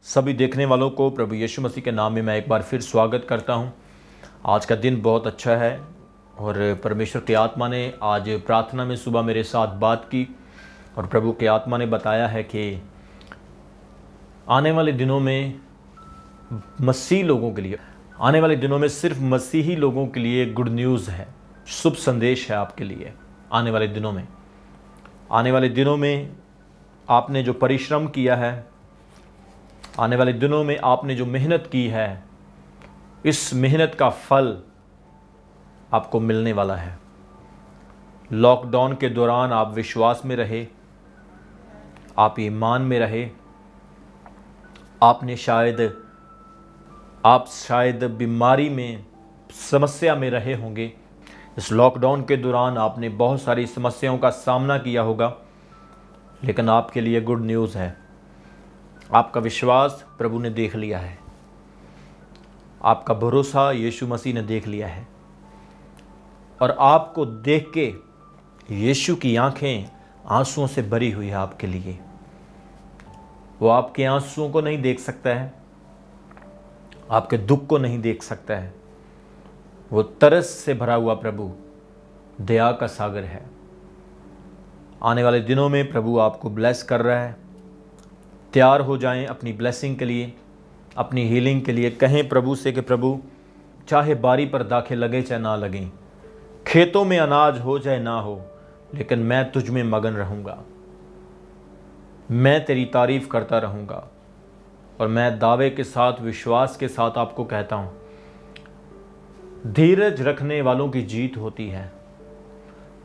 सभी देखने वालों को प्रभु यीशु मसीह के नाम में मैं एक बार फिर स्वागत करता हूं। आज का दिन बहुत अच्छा है और परमेश्वर की आत्मा ने आज प्रार्थना में सुबह मेरे साथ बात की और प्रभु की आत्मा ने बताया है कि आने वाले दिनों में मसीही लोगों के लिए, आने वाले दिनों में सिर्फ मसीही लोगों के लिए गुड न्यूज़ है, शुभ संदेश है आपके लिए। आने वाले दिनों में आपने जो परिश्रम किया है, आने वाले दिनों में आपने जो मेहनत की है, इस मेहनत का फल आपको मिलने वाला है। लॉकडाउन के दौरान आप विश्वास में रहे, आप ईमान में रहे। आप शायद बीमारी में, समस्या में रहे होंगे। इस लॉकडाउन के दौरान आपने बहुत सारी समस्याओं का सामना किया होगा, लेकिन आपके लिए गुड न्यूज़ है। आपका विश्वास प्रभु ने देख लिया है, आपका भरोसा यीशु मसीह ने देख लिया है और आपको देख के यीशु की आंखें आंसुओं से भरी हुई है आपके लिए। वो आपके आंसुओं को नहीं देख सकता है, आपके दुख को नहीं देख सकता है। वो तरस से भरा हुआ प्रभु दया का सागर है। आने वाले दिनों में प्रभु आपको ब्लेस कर रहा है। तैयार हो जाएं अपनी ब्लेसिंग के लिए, अपनी हीलिंग के लिए। कहें प्रभु से कि प्रभु, चाहे बारी पर दाखे लगे चाहे ना लगें, खेतों में अनाज हो चाहे ना हो, लेकिन मैं तुझ में मगन रहूँगा, मैं तेरी तारीफ करता रहूँगा। और मैं दावे के साथ, विश्वास के साथ आपको कहता हूँ, धीरज रखने वालों की जीत होती है।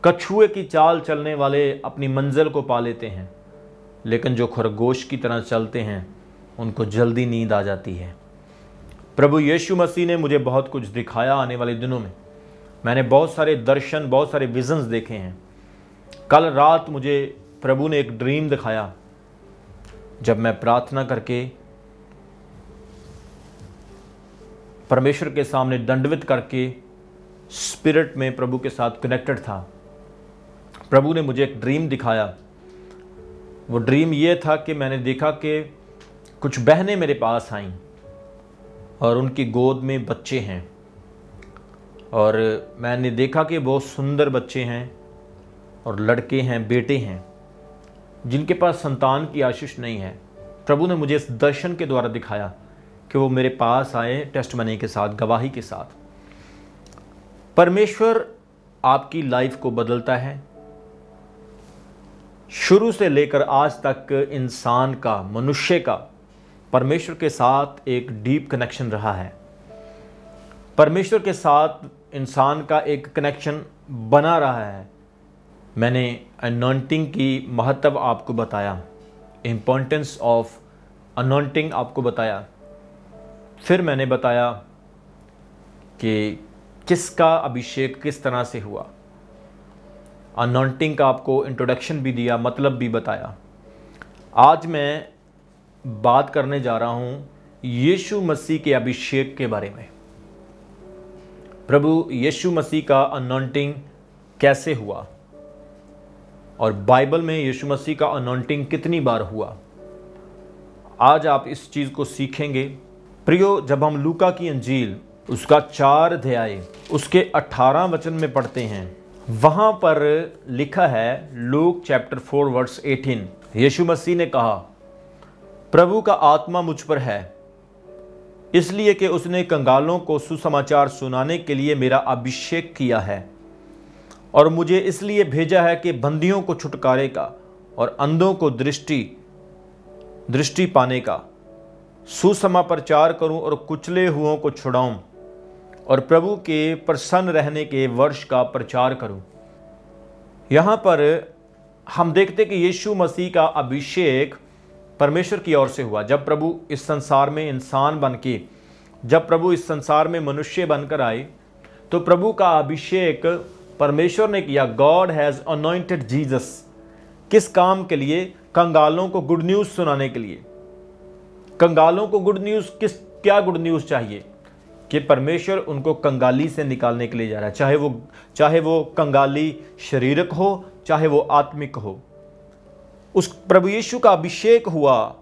कछुए की चाल चलने वाले अपनी मंजिल को पा लेते हैं, लेकिन जो खरगोश की तरह चलते हैं उनको जल्दी नींद आ जाती है। प्रभु यीशु मसीह ने मुझे बहुत कुछ दिखाया आने वाले दिनों में। मैंने बहुत सारे दर्शन, बहुत सारे विजन्स देखे हैं। कल रात मुझे प्रभु ने एक ड्रीम दिखाया, जब मैं प्रार्थना करके परमेश्वर के सामने दंडवत करके स्पिरिट में प्रभु के साथ कनेक्टेड था। प्रभु ने मुझे एक ड्रीम दिखाया। वो ड्रीम ये था कि मैंने देखा कि कुछ बहनें मेरे पास आईं और उनकी गोद में बच्चे हैं, और मैंने देखा कि बहुत सुंदर बच्चे हैं और लड़के हैं, बेटे हैं, जिनके पास संतान की आशीष नहीं है। प्रभु ने मुझे इस दर्शन के द्वारा दिखाया कि वो मेरे पास आए टेस्टमनी के साथ, गवाही के साथ। परमेश्वर आपकी लाइफ को बदलता है। शुरू से लेकर आज तक इंसान का, मनुष्य का परमेश्वर के साथ एक डीप कनेक्शन रहा है। परमेश्वर के साथ इंसान का एक कनेक्शन बना रहा है। मैंने अनॉइंटिंग की महत्व आपको बताया, इम्पोर्टेंस ऑफ अनॉइंटिंग आपको बताया। फिर मैंने बताया कि किसका अभिषेक किस तरह से हुआ। अनॉइंटिंग का आपको इंट्रोडक्शन भी दिया, मतलब भी बताया। आज मैं बात करने जा रहा हूँ यीशु मसीह के अभिषेक के बारे में। प्रभु यीशु मसीह का अनॉइंटिंग कैसे हुआ और बाइबल में यीशु मसीह का अनॉइंटिंग कितनी बार हुआ, आज आप इस चीज़ को सीखेंगे। प्रियो, जब हम लूका की अंजील उसका 4 अध्याय उसके 18 वचन में पढ़ते हैं, वहाँ पर लिखा है, लूक चैप्टर 4 वर्स 18, यीशु मसीह ने कहा, प्रभु का आत्मा मुझ पर है, इसलिए कि उसने कंगालों को सुसमाचार सुनाने के लिए मेरा अभिषेक किया है, और मुझे इसलिए भेजा है कि बंदियों को छुटकारे का और अंधों को दृष्टि पाने का, सुसमाचार करूं और कुचले हुओं को छुड़ाऊं, और प्रभु के प्रसन्न रहने के वर्ष का प्रचार करूं। यहाँ पर हम देखते कि यीशु मसीह का अभिषेक परमेश्वर की ओर से हुआ। जब प्रभु इस संसार में इंसान बन के, जब प्रभु इस संसार में मनुष्य बनकर आए, तो प्रभु का अभिषेक परमेश्वर ने किया। God has anointed Jesus. किस काम के लिए? कंगालों को गुड न्यूज़ सुनाने के लिए। कंगालों को गुड न्यूज़, क्या गुड न्यूज़ चाहिए? कि परमेश्वर उनको कंगाली से निकालने के लिए जा रहा है, चाहे वो कंगाली शारीरिक हो, चाहे वो आत्मिक हो। उस प्रभु यीशु का अभिषेक हुआ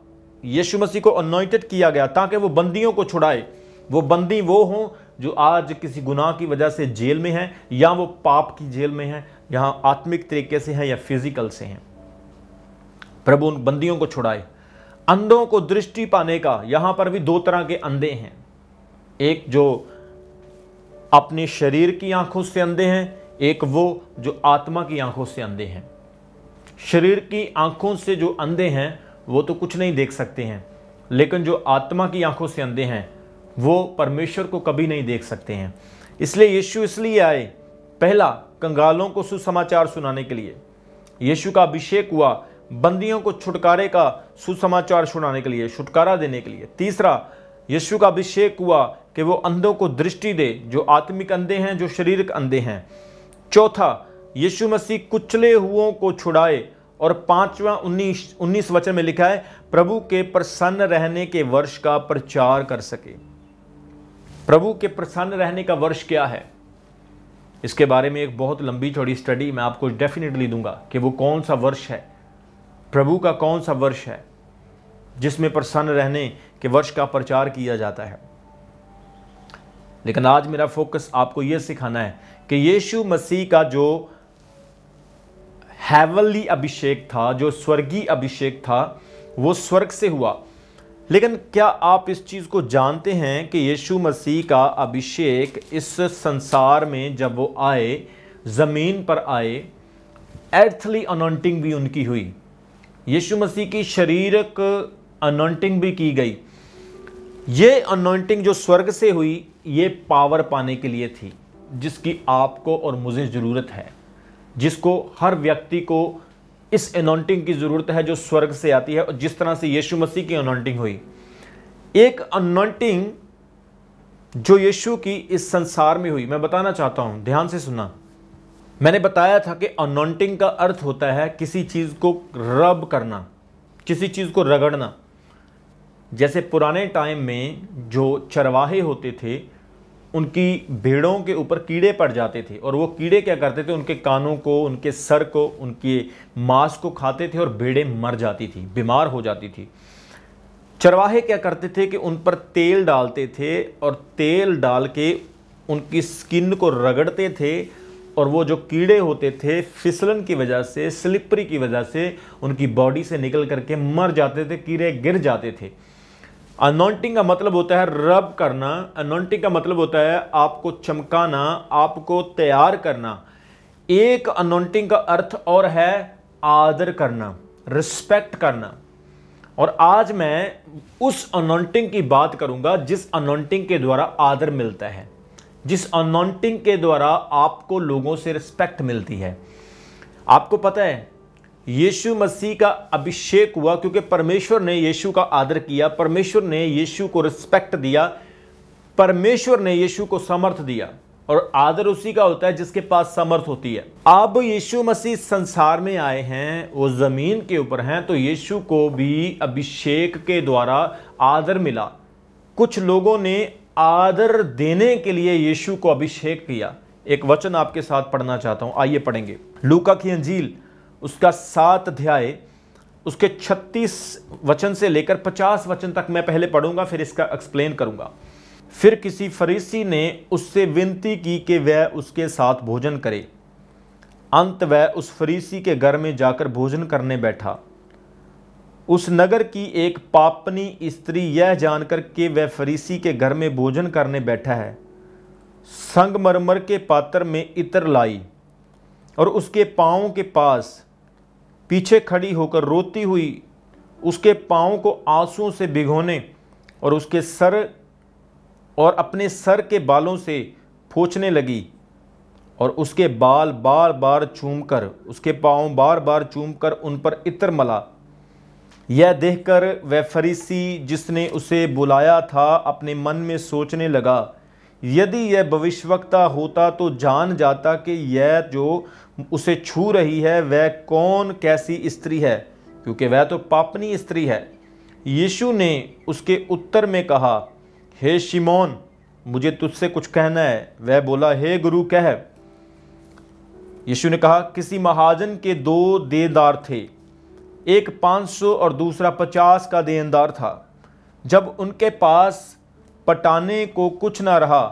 यीशु मसीह को अनॉइंटेड किया गया ताकि वो बंदियों को छुड़ाए। वो बंदी वो हों जो आज किसी गुनाह की वजह से जेल में हैं, या वो पाप की जेल में हैं, यहाँ आत्मिक तरीके से हैं या फिजिकल से हैं। प्रभु उन बंदियों को छुड़ाए। अंधों को दृष्टि पाने का, यहां पर भी दो तरह के अंधे हैं। एक जो अपने शरीर की आंखों से अंधे हैं, एक वो जो आत्मा की आंखों से अंधे हैं। शरीर की आंखों से जो अंधे हैं वो तो कुछ नहीं देख सकते हैं, लेकिन जो आत्मा की आंखों से अंधे हैं वो परमेश्वर को कभी नहीं देख सकते हैं। इसलिए यीशु इसलिए आए, पहला कंगालों को सुसमाचार सुनाने के लिए यीशु का अभिषेक हुआ, बंदियों को छुटकारे का सुसमाचार सुनाने के लिए, छुटकारा देने के लिए। तीसरा, यीशु का अभिषेक हुआ कि वो अंधों को दृष्टि दे, जो आत्मिक अंधे हैं, जो शारीरिक अंधे हैं। चौथा, यीशु मसीह कुचले हुओं को छुड़ाए। और पांचवा 19 वचन में लिखा है, प्रभु के प्रसन्न रहने के वर्ष का प्रचार कर सके। प्रभु के प्रसन्न रहने का वर्ष क्या है, इसके बारे में एक बहुत लंबी चौड़ी स्टडी मैं आपको डेफिनेटली दूंगा कि वो कौन सा वर्ष है, प्रभु का कौन सा वर्ष है जिसमें प्रसन्न रहने के वर्ष का प्रचार किया जाता है। लेकिन आज मेरा फोकस आपको यह सिखाना है कि यीशु मसीह का जो हेवनली अभिषेक था, जो स्वर्गीय अभिषेक था, वो स्वर्ग से हुआ। लेकिन क्या आप इस चीज को जानते हैं कि यीशु मसीह का अभिषेक इस संसार में जब वो आए, जमीन पर आए, एर्थली अनॉइंटिंग भी उनकी हुई। यीशु मसीह की शारीरिक अनॉइंटिंग भी की गई। ये अनॉइंटिंग जो स्वर्ग से हुई, ये पावर पाने के लिए थी, जिसकी आपको और मुझे जरूरत है, जिसको हर व्यक्ति को इस अनॉइंटिंग की जरूरत है जो स्वर्ग से आती है। और जिस तरह से यीशु मसीह की अनॉइंटिंग हुई, एक अनॉइंटिंग जो यीशु की इस संसार में हुई, मैं बताना चाहता हूं, ध्यान से सुनना। मैंने बताया था कि अनॉइंटिंग का अर्थ होता है किसी चीज को रब करना, किसी चीज को रगड़ना। जैसे पुराने टाइम में जो चरवाहे होते थे, उनकी भेड़ों के ऊपर कीड़े पड़ जाते थे, और वो कीड़े क्या करते थे, उनके कानों को, उनके सर को, उनके मांस को खाते थे, और भेड़ें मर जाती थी, बीमार हो जाती थी। चरवाहे क्या करते थे कि उन पर तेल डालते थे, और तेल डाल के उनकी स्किन को रगड़ते थे, और वो जो कीड़े होते थे फिसलन की वजह से, स्लिपरी की वजह से उनकी बॉडी से निकल करके मर जाते थे, कीड़े गिर जाते थे। अनॉइंटिंग का मतलब होता है रब करना। अनॉइंटिंग का मतलब होता है आपको चमकाना, आपको तैयार करना। एक अनॉइंटिंग का अर्थ और है आदर करना, रिस्पेक्ट करना। और आज मैं उस अनॉइंटिंग की बात करूंगा जिस अनॉइंटिंग के द्वारा आदर मिलता है, जिस अनॉइंटिंग के द्वारा आपको लोगों से रिस्पेक्ट मिलती है। आपको पता है यीशु मसीह का अभिषेक हुआ क्योंकि परमेश्वर ने यीशु का आदर किया, परमेश्वर ने यीशु को रिस्पेक्ट दिया, परमेश्वर ने यीशु को समर्थ दिया। और आदर उसी का होता है जिसके पास समर्थ होती है। अब यीशु मसीह संसार में आए हैं, वो जमीन के ऊपर हैं, तो यीशु को भी अभिषेक के द्वारा आदर मिला। कुछ लोगों ने आदर देने के लिए यीशु को अभिषेक किया। एक वचन आपके साथ पढ़ना चाहता हूं, आइए पढ़ेंगे। लूका की अंजील उसका 7 अध्याय उसके 36 वचन से लेकर 50 वचन तक मैं पहले पढ़ूंगा, फिर इसका एक्सप्लेन करूंगा। फिर किसी फरीसी ने उससे विनती की कि वह उसके साथ भोजन करे। अंत वह उस फरीसी के घर में जाकर भोजन करने बैठा। उस नगर की एक पापनी स्त्री यह जानकर कि वह फरीसी के घर में भोजन करने बैठा है, संगमरमर के पात्र में इत्र लाई और उसके पांवों के पास पीछे खड़ी होकर रोती हुई उसके पांवों को आंसुओं से भिगोने और उसके सर और अपने सर के बालों से पोंछने लगी और उसके बाल बार बार चूमकर, उसके पांव बार बार चूमकर उन पर इत्र मला। यह देखकर वह फरीसी जिसने उसे बुलाया था अपने मन में सोचने लगा, यदि यह भविष्यवक्ता होता तो जान जाता कि यह जो उसे छू रही है वह कौन कैसी स्त्री है, क्योंकि वह तो पापनी स्त्री है। यीशु ने उसके उत्तर में कहा, हे शिमोन, मुझे तुझसे कुछ कहना है। वह बोला, हे गुरु कह। यीशु ने कहा, किसी महाजन के 2 देनदार थे। एक 500 और दूसरा 50 का देनदार था। जब उनके पास पटाने को कुछ ना रहा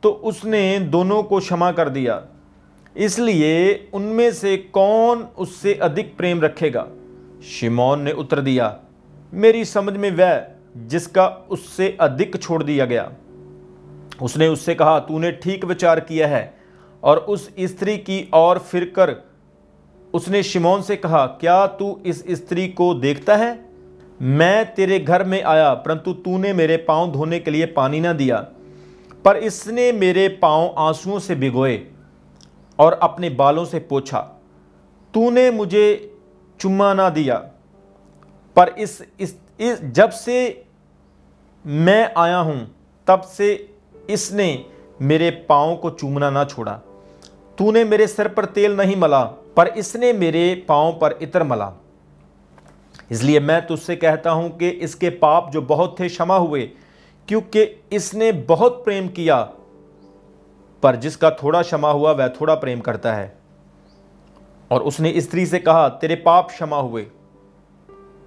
तो उसने दोनों को क्षमा कर दिया। इसलिए उनमें से कौन उससे अधिक प्रेम रखेगा? शिमोन ने उत्तर दिया, मेरी समझ में वह जिसका उससे अधिक छोड़ दिया गया। उसने उससे कहा, तूने ठीक विचार किया है और उस स्त्री की ओर फिरकर उसने शिमोन से कहा, क्या तू इस स्त्री को देखता है? मैं तेरे घर में आया परंतु तूने मेरे पांव धोने के लिए पानी ना दिया, पर इसने मेरे पांव आंसुओं से भिगोए और अपने बालों से पोंछा। तूने मुझे चुम्मा ना दिया, पर इस जब से मैं आया हूं तब से इसने मेरे पांव को चूमना ना छोड़ा। तूने मेरे सिर पर तेल नहीं मला, पर इसने मेरे पांव पर इत्र मला। इसलिए मैं तुझसे कहता हूं कि इसके पाप जो बहुत थे क्षमा हुए, क्योंकि इसने बहुत प्रेम किया। पर जिसका थोड़ा क्षमा हुआ वह थोड़ा प्रेम करता है। और उसने स्त्री से कहा, तेरे पाप क्षमा हुए।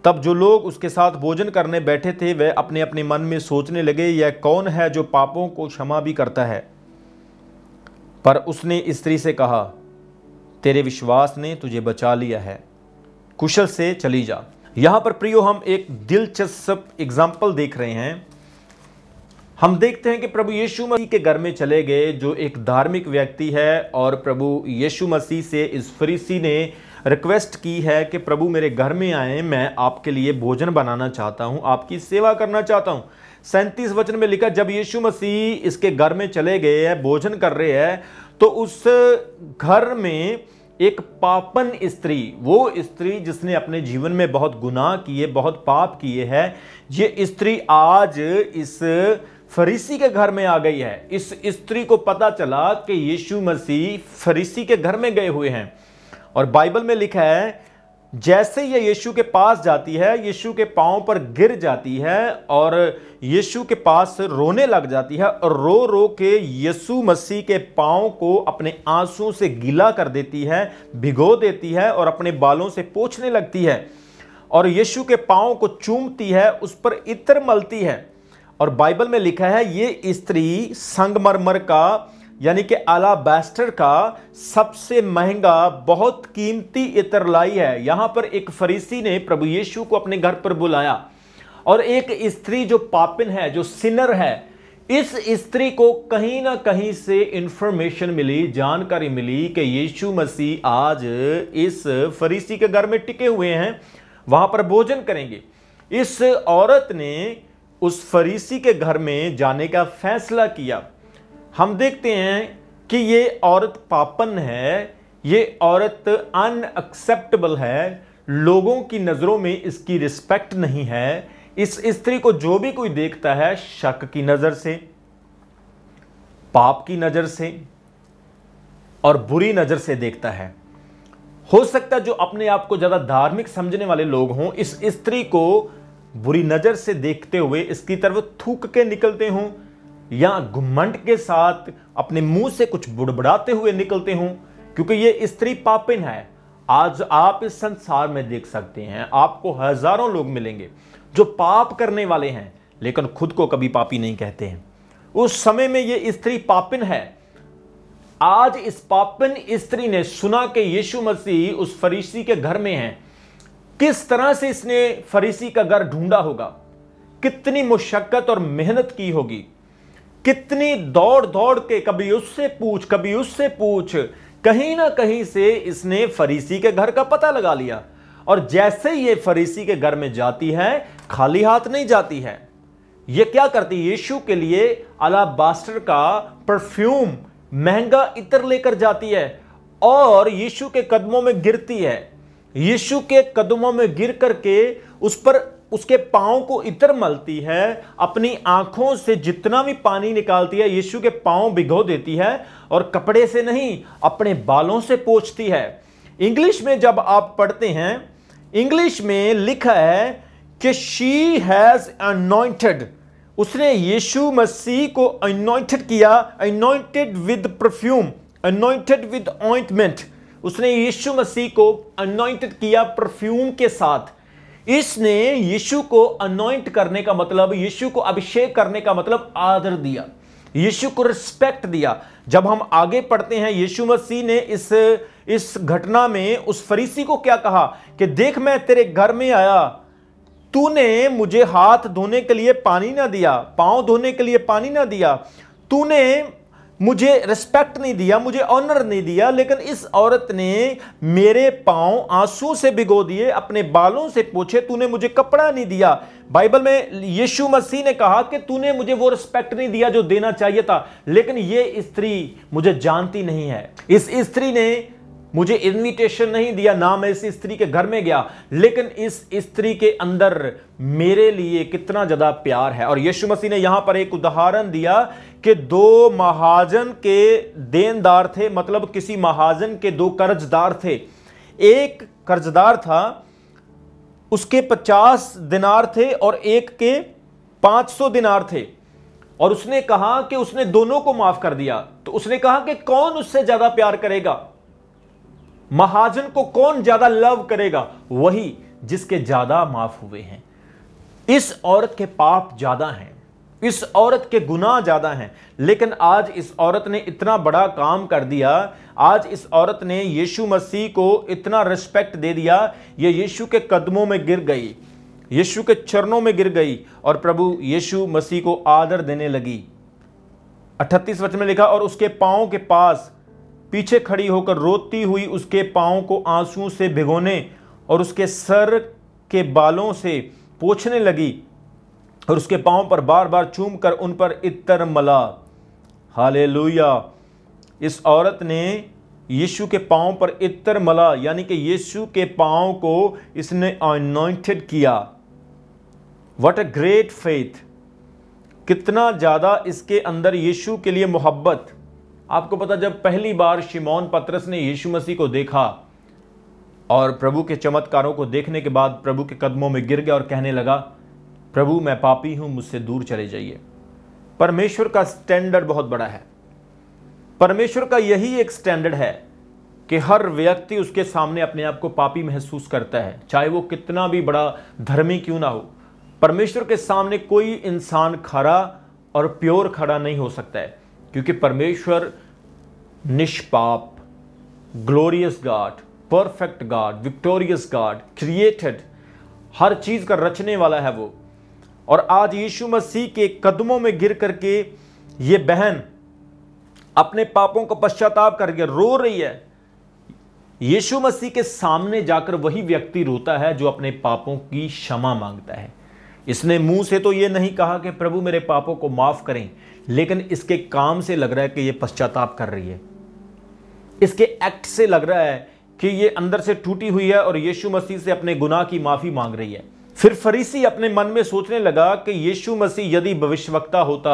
तब जो लोग उसके साथ भोजन करने बैठे थे वे अपने अपने मन में सोचने लगे, यह कौन है जो पापों को क्षमा भी करता है? पर उसने स्त्री से कहा, तेरे विश्वास ने तुझे बचा लिया है, कुशल से चली जा। यहां पर प्रियो हम एक दिलचस्प एग्जाम्पल देख रहे हैं। हम देखते हैं कि प्रभु यीशु मसीह के घर में चले गए, जो एक धार्मिक व्यक्ति है, और प्रभु यीशु मसीह से इस फरीसी ने रिक्वेस्ट की है कि प्रभु मेरे घर में आए, मैं आपके लिए भोजन बनाना चाहता हूं, आपकी सेवा करना चाहता हूं। 37 वचन में लिखा, जब यीशु मसीह इसके घर में चले गए हैं, भोजन कर रहे हैं, तो उस घर में एक पापन स्त्री, वो स्त्री जिसने अपने जीवन में बहुत गुनाह किए, बहुत पाप किए हैं, ये स्त्री आज इस फरीसी के घर में आ गई है। इस स्त्री को पता चला कि यीशु मसीह फरीसी के घर में गए हुए हैं। और बाइबल में लिखा है, जैसे ये यीशु के पास जाती है, यीशु के पांव पर गिर जाती है और यीशु के पास रोने लग जाती है, और रो रो के यीशु मसीह के पांव को अपने आंसुओं से गीला कर देती है, भिगो देती है और अपने बालों से पोंछने लगती है, और यीशु के पांव को चूमती है, उस पर इत्र मलती है। और बाइबल में लिखा है, ये स्त्री संगमरमर का यानी कि अलाबास्टर का सबसे महंगा, बहुत कीमती इत्र लाई है। यहां पर एक फरीसी ने प्रभु यीशु को अपने घर पर बुलाया, और एक स्त्री जो पापिन है, जो सिनर है, इस स्त्री को कहीं ना कहीं से इंफॉर्मेशन मिली, जानकारी मिली कि यीशु मसीह आज इस फरीसी के घर में टिके हुए हैं, वहां पर भोजन करेंगे। इस औरत ने उस फरीसी के घर में जाने का फैसला किया। हम देखते हैं कि ये औरत पापन है, ये औरत अनएक्सेप्टेबल है, लोगों की नजरों में इसकी रिस्पेक्ट नहीं है। इस स्त्री को जो भी कोई देखता है शक की नजर से, पाप की नजर से और बुरी नजर से देखता है। हो सकता है जो अपने आप को ज्यादा धार्मिक समझने वाले लोग हों, इस स्त्री को बुरी नजर से देखते हुए इसकी तरफ थूक के निकलते हों, या घुमंड के साथ अपने मुंह से कुछ बुड़बड़ाते हुए निकलते हों, क्योंकि ये स्त्री पापिन है। आज आप इस संसार में देख सकते हैं, आपको हजारों लोग मिलेंगे जो पाप करने वाले हैं लेकिन खुद को कभी पापी नहीं कहते हैं। उस समय में ये स्त्री पापिन है। आज इस पापिन स्त्री ने सुना कि यीशु मसीह उस फरीसी के घर में है। किस तरह से इसने फरीसी का घर ढूंढा होगा, कितनी मुशक्कत और मेहनत की होगी, कितनी दौड़ दौड़ के कभी उससे पूछ कभी उससे पूछ, कहीं ना कहीं से इसने फरीसी के घर का पता लगा लिया। और जैसे ये फरीसी के घर में जाती है, खाली हाथ नहीं जाती है। ये क्या करती है? यीशु के लिए अलाबास्टर का परफ्यूम, महंगा इत्र लेकर जाती है और यीशु के कदमों में गिरती है। यीशु के कदमों में गिर करके उस पर उसके पांव को इत्र मलती है, अपनी आंखों से जितना भी पानी निकालती है यीशु के पांव भिगो देती है, और कपड़े से नहीं अपने बालों से पोंछती है। इंग्लिश में जब आप पढ़ते हैं, इंग्लिश में लिखा है कि शी हैज अनॉइंटेड, उसने यीशु मसीह को अनॉइंटेड किया, anointed with perfume, anointed with ointment, उसने यीशु मसीह को अनॉइंटेड किया परफ्यूम के साथ। इसने यीशु को अनॉइंट करने का मतलब, यीशु को अभिषेक करने का मतलब आदर दिया, यीशु को रिस्पेक्ट दिया। जब हम आगे पढ़ते हैं, यीशु मसीह ने इस घटना में उस फरीसी को क्या कहा कि देख, मैं तेरे घर में आया, तूने मुझे हाथ धोने के लिए पानी ना दिया, पांव धोने के लिए पानी ना दिया, तूने मुझे रिस्पेक्ट नहीं दिया, मुझे ऑनर नहीं दिया, लेकिन इस औरत ने मेरे पांव आंसू से भिगो दिए, अपने बालों से पोंछे, तूने मुझे कपड़ा नहीं दिया। बाइबल में यीशु मसीह ने कहा कि तूने मुझे वो रिस्पेक्ट नहीं दिया जो देना चाहिए था। लेकिन ये स्त्री मुझे जानती नहीं है, इस स्त्री ने मुझे इन्विटेशन नहीं दिया, ना मैं इस स्त्री के घर में गया, लेकिन इस स्त्री के अंदर मेरे लिए कितना ज्यादा प्यार है। और यीशु मसीह ने यहां पर एक उदाहरण दिया कि दो महाजन के देनदार थे, मतलब किसी महाजन के दो कर्जदार थे। एक कर्जदार था, उसके 50 दिनार थे और एक के 500 दिनार थे, और उसने कहा कि उसने दोनों को माफ कर दिया। तो उसने कहा कि कौन उससे ज्यादा प्यार करेगा, महाजन को कौन ज्यादा लव करेगा? वही जिसके ज्यादा माफ हुए हैं। इस औरत के पाप ज्यादा हैं, इस औरत के गुनाह ज्यादा हैं, लेकिन आज इस औरत ने इतना बड़ा काम कर दिया। आज इस औरत ने यीशु मसीह को इतना रिस्पेक्ट दे दिया, ये यीशु के कदमों में गिर गई, यीशु के चरणों में गिर गई और प्रभु यीशु मसीह को आदर देने लगी। 38 वचन में लिखा, और उसके पांव के पास पीछे खड़ी होकर रोती हुई उसके पांव को आंसुओं से भिगोने और उसके सर के बालों से पोंछने लगी और उसके पांव पर बार बार चूमकर उन पर इत्तर मला। हालेलुया। इस औरत ने यीशु के पांव पर इत्तर मला, यानी कि यीशु के पांव को इसने अनॉइंटेड किया। What a great faith! कितना ज्यादा इसके अंदर यीशु के लिए मोहब्बत। आपको पता, जब पहली बार शिमोन पतरस ने यीशु मसीह को देखा और प्रभु के चमत्कारों को देखने के बाद प्रभु के कदमों में गिर गया और कहने लगा, प्रभु मैं पापी हूं, मुझसे दूर चले जाइए। परमेश्वर का स्टैंडर्ड बहुत बड़ा है। परमेश्वर का यही एक स्टैंडर्ड है कि हर व्यक्ति उसके सामने अपने आप को पापी महसूस करता है, चाहे वो कितना भी बड़ा धर्मी क्यों ना हो। परमेश्वर के सामने कोई इंसान खरा और प्योर खड़ा नहीं हो सकता है, क्योंकि परमेश्वर निष्पाप, glorious God, perfect God, victorious God, created, हर चीज का रचने वाला है वो। और आज यीशु मसीह के कदमों में गिर करके ये बहन अपने पापों का पश्चाताप करके रो रही है। यीशु मसीह के सामने जाकर वही व्यक्ति रोता है जो अपने पापों की क्षमा मांगता है। इसने मुंह से तो ये नहीं कहा कि प्रभु मेरे पापों को माफ करें, लेकिन इसके काम से लग रहा है कि ये पश्चाताप कर रही है। इसके एक्ट से लग रहा है कि ये अंदर से टूटी हुई है और यीशु मसीह से अपने गुनाह की माफी मांग रही है। फिर फरीसी अपने मन में सोचने लगा कि यीशु मसीह यदि भविष्यवक्ता होता,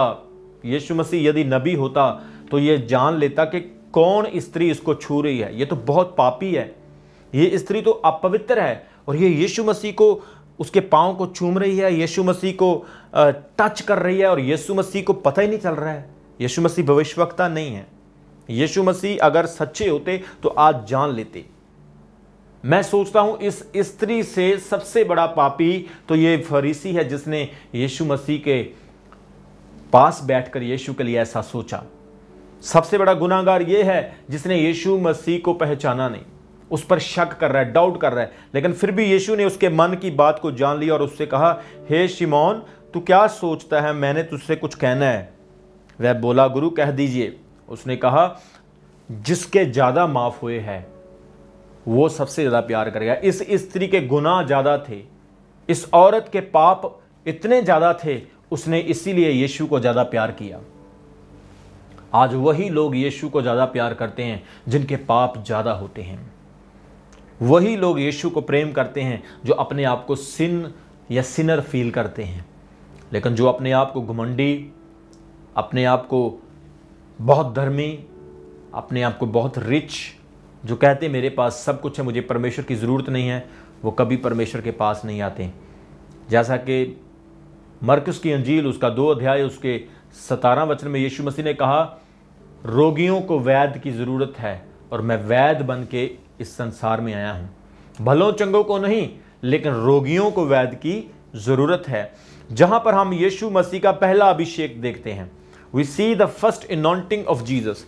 यीशु मसीह यदि नबी होता, तो ये जान लेता कि कौन स्त्री इसको छू रही है। ये तो बहुत पापी है, ये स्त्री तो अपवित्र है, और ये यीशु मसीह को, उसके पांव को चूम रही है, यीशु मसीह को टच कर रही है, और यीशु मसीह को पता ही नहीं चल रहा है। यीशु मसीह भविष्यवक्ता नहीं है। यीशु मसीह अगर सच्चे होते तो आज जान लेते। मैं सोचता हूं इस स्त्री से सबसे बड़ा पापी तो ये फरीसी है, जिसने यीशु मसीह के पास बैठकर यीशु के लिए ऐसा सोचा। सबसे बड़ा गुनाहगार ये है जिसने यीशु मसीह को पहचाना नहीं, उस पर शक कर रहा है, डाउट कर रहा है। लेकिन फिर भी यीशु ने उसके मन की बात को जान लिया और उससे कहा, हे शिमोन, तू क्या सोचता है? मैंने तुझसे कुछ कहना है। वह बोला, गुरु कह दीजिए। उसने कहा, जिसके ज्यादा माफ हुए हैं वो सबसे ज्यादा प्यार करेगा। इस स्त्री के गुनाह ज्यादा थे, इस औरत के पाप इतने ज्यादा थे, उसने इसीलिए यीशु को ज्यादा प्यार किया। आज वही लोग यीशु को ज्यादा प्यार करते हैं जिनके पाप ज्यादा होते हैं। वही लोग यीशु को प्रेम करते हैं जो अपने आप को सिन या सिनर फील करते हैं। लेकिन जो अपने आप को घमंडी, अपने आप को बहुत धर्मी, अपने आप को बहुत रिच, जो कहते हैं मेरे पास सब कुछ है, मुझे परमेश्वर की ज़रूरत नहीं है, वो कभी परमेश्वर के पास नहीं आते। जैसा कि मरकुस की अंजील उसका 2 अध्याय उसके 17 वचन में यीशु मसीह ने कहा, रोगियों को वैद्य की ज़रूरत है, और मैं वैद्य बन के इस संसार में आया हूं। भलों चंगों को नहीं, लेकिन रोगियों को वैद्य की जरूरत है। जहां पर हम यीशु मसीह का पहला अभिषेक देखते हैं, we see the first anointing of Jesus.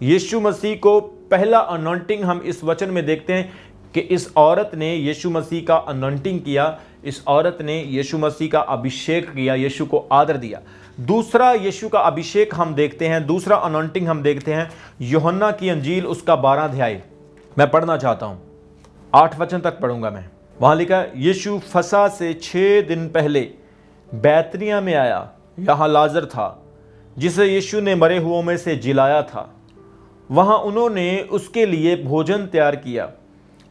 यीशु मसीह को पहला अनॉइंटिंग हम इस वचन में देखते हैं कि इस औरत ने यीशु मसीह का अनॉइंटिंग किया, इस औरत ने यीशु मसीह का अभिषेक किया, यीशु को आदर दिया। दूसरा यीशु का अभिषेक हम देखते हैं, दूसरा अनॉइंटिंग हम देखते हैं यूहन्ना की अंजील उसका 12 अध्याय मैं पढ़ना चाहता हूं, 8 वचन तक पढ़ूंगा मैं। वहां लिखा, यीशु फसह से 6 दिन पहले बैतनिय्याह में आया। यहां लाजर था जिसे यीशु ने मरे हुओं में से जिलाया था। वहां उन्होंने उसके लिए भोजन तैयार किया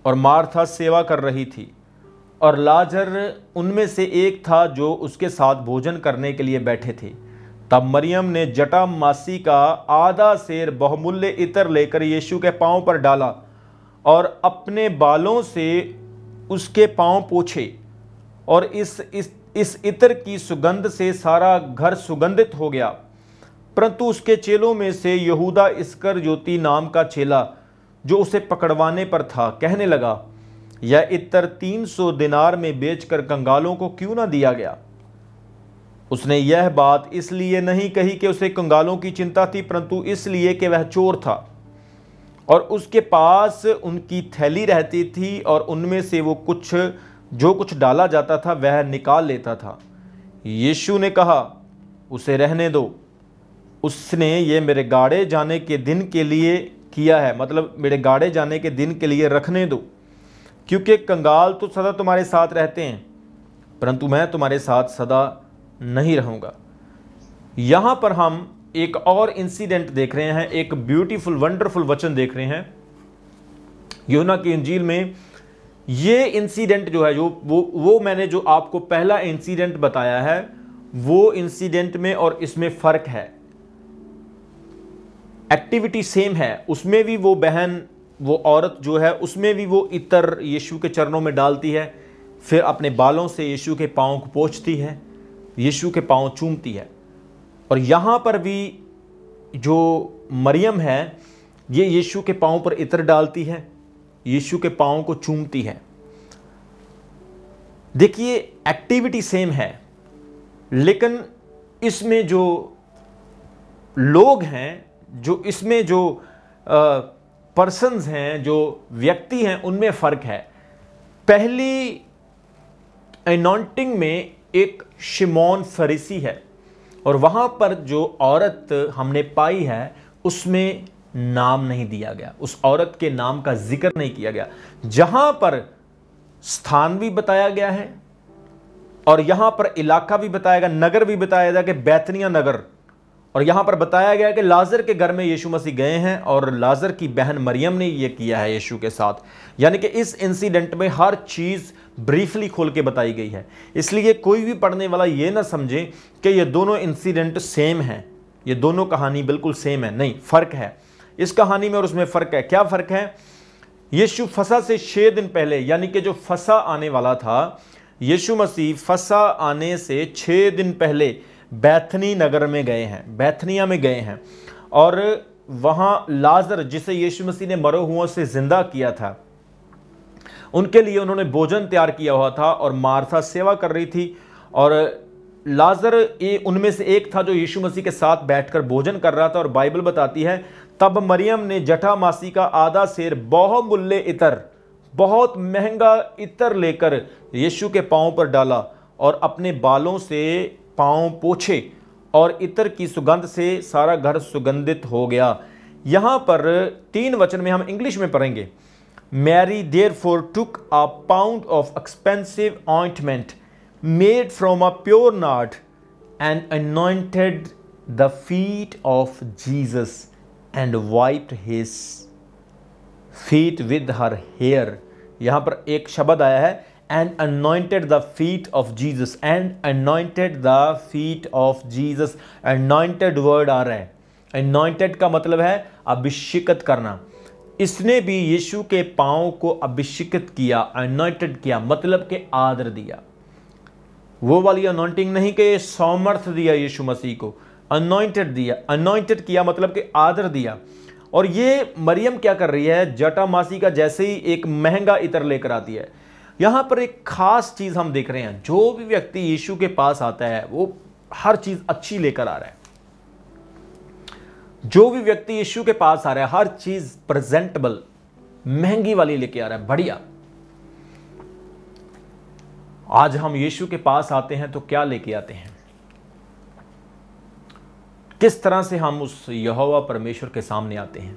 और मार्था सेवा कर रही थी, और लाजर उनमें से एक था जो उसके साथ भोजन करने के लिए बैठे थे। तब मरियम ने जटा मासी का आधा सेर बहुमूल्य इत्र लेकर यीशु के पांव पर डाला और अपने बालों से उसके पांव पोंछे, और इस इत्र की सुगंध से सारा घर सुगंधित हो गया। परंतु उसके चेलों में से यहूदा इस्करियोती नाम का चेला, जो उसे पकड़वाने पर था, कहने लगा, यह इत्र 300 दिनार में बेचकर कंगालों को क्यों ना दिया गया। उसने यह बात इसलिए नहीं कही कि उसे कंगालों की चिंता थी, परंतु इसलिए कि वह चोर था और उसके पास उनकी थैली रहती थी और उनमें से वो जो कुछ डाला जाता था वह निकाल लेता था। यीशु ने कहा, उसे रहने दो, उसने ये मेरे गाड़े जाने के दिन के लिए किया है, मतलब मेरे गाड़े जाने के दिन के लिए रखने दो, क्योंकि कंगाल तो सदा तुम्हारे साथ रहते हैं, परंतु मैं तुम्हारे साथ सदा नहीं रहूंगा। यहां पर हम एक और इंसिडेंट देख रहे हैं, एक ब्यूटीफुल वंडरफुल वचन देख रहे हैं यूहन्ना की इंजील में। ये इंसिडेंट जो है, वो मैंने जो आपको पहला इंसिडेंट बताया है, वो इंसिडेंट में और इसमें फर्क है। एक्टिविटी सेम है, उसमें भी वो बहन, वो औरत जो है, उसमें भी वो इत्र यीशु के चरणों में डालती है, फिर अपने बालों से यीशु के पांव को पोंछती है, यीशु के पांव चूमती है। और यहाँ पर भी जो मरियम है, ये यीशु के पांव पर इत्र डालती है, यीशु के पांव को चूमती है। देखिए, एक्टिविटी सेम है, लेकिन इसमें जो लोग हैं, जो इसमें जो पर्सन्स हैं, जो व्यक्ति हैं, उनमें फर्क है। पहली अनॉइंटिंग में एक शिमोन फरीसी है, और वहां पर जो औरत हमने पाई है उसमें नाम नहीं दिया गया, उस औरत के नाम का जिक्र नहीं किया गया। जहां पर स्थान भी बताया गया है और यहां पर इलाका भी बताया गया, नगर भी बताया गया कि बैतनिय्याह नगर, और यहां पर बताया गया कि लाजर के घर में यीशु मसीह गए हैं और लाजर की बहन मरियम ने यह किया है यीशु के साथ। यानी कि इस इंसिडेंट में हर चीज ब्रीफली खोल के बताई गई है। इसलिए कोई भी पढ़ने वाला ये ना समझे कि ये दोनों इंसिडेंट सेम हैं, ये दोनों कहानी बिल्कुल सेम है, नहीं, फर्क है इस कहानी में और उसमें फर्क है। क्या फर्क है? यीशु फसह से 6 दिन पहले, यानी कि जो फसह आने वाला था, यीशु मसीह फसह आने से 6 दिन पहले बैथनी नगर में गए हैं, बैथनिय्याह में गए हैं, और वहां लाजर, जिसे यीशु मसीह ने मरे हुओं से जिंदा किया था, उनके लिए उन्होंने भोजन तैयार किया हुआ था, और मार्था सेवा कर रही थी, और लाजर उनमें से एक था जो यीशु मसीह के साथ बैठकर भोजन कर रहा था। और बाइबल बताती है, तब मरियम ने जटा मासी का आधा सेर बहुमूल्य इत्र, बहुत महंगा इत्र लेकर यीशु के पांव पर डाला और अपने बालों से पांव पोंछे, और इत्र की सुगंध से सारा घर सुगंधित हो गया। यहां पर 3 वचन में हम इंग्लिश में पढ़ेंगे। Mary therefore took a pound of expensive ointment made from a pure nard and anointed the feet of Jesus and wiped his feet with her hair। यहां पर एक शब्द आया है, and anointed the feet of Jesus, and anointed the feet of Jesus। anointed word आ रहा है, anointed का मतलब है अभिषेकित करना। इसने भी यीशु के पांव को अभिषेकित किया, anointed किया, मतलब के आदर दिया। वो वाली anointing नहीं कि सामर्थ दिया यीशु मसीह को, anointed दिया, anointed किया मतलब के आदर दिया। और ये मरियम क्या कर रही है, जटामासी का जैसे ही एक महंगा इत्र लेकर आती है। यहां पर एक खास चीज हम देख रहे हैं, जो भी व्यक्ति यीशु के पास आता है वो हर चीज अच्छी लेकर आ रहा है। जो भी व्यक्ति यीशु के पास आ रहा है हर चीज प्रेजेंटेबल, महंगी वाली लेके आ रहा है, बढ़िया। आज हम यीशु के पास आते हैं तो क्या लेके आते हैं, किस तरह से हम उस यहोवा परमेश्वर के सामने आते हैं,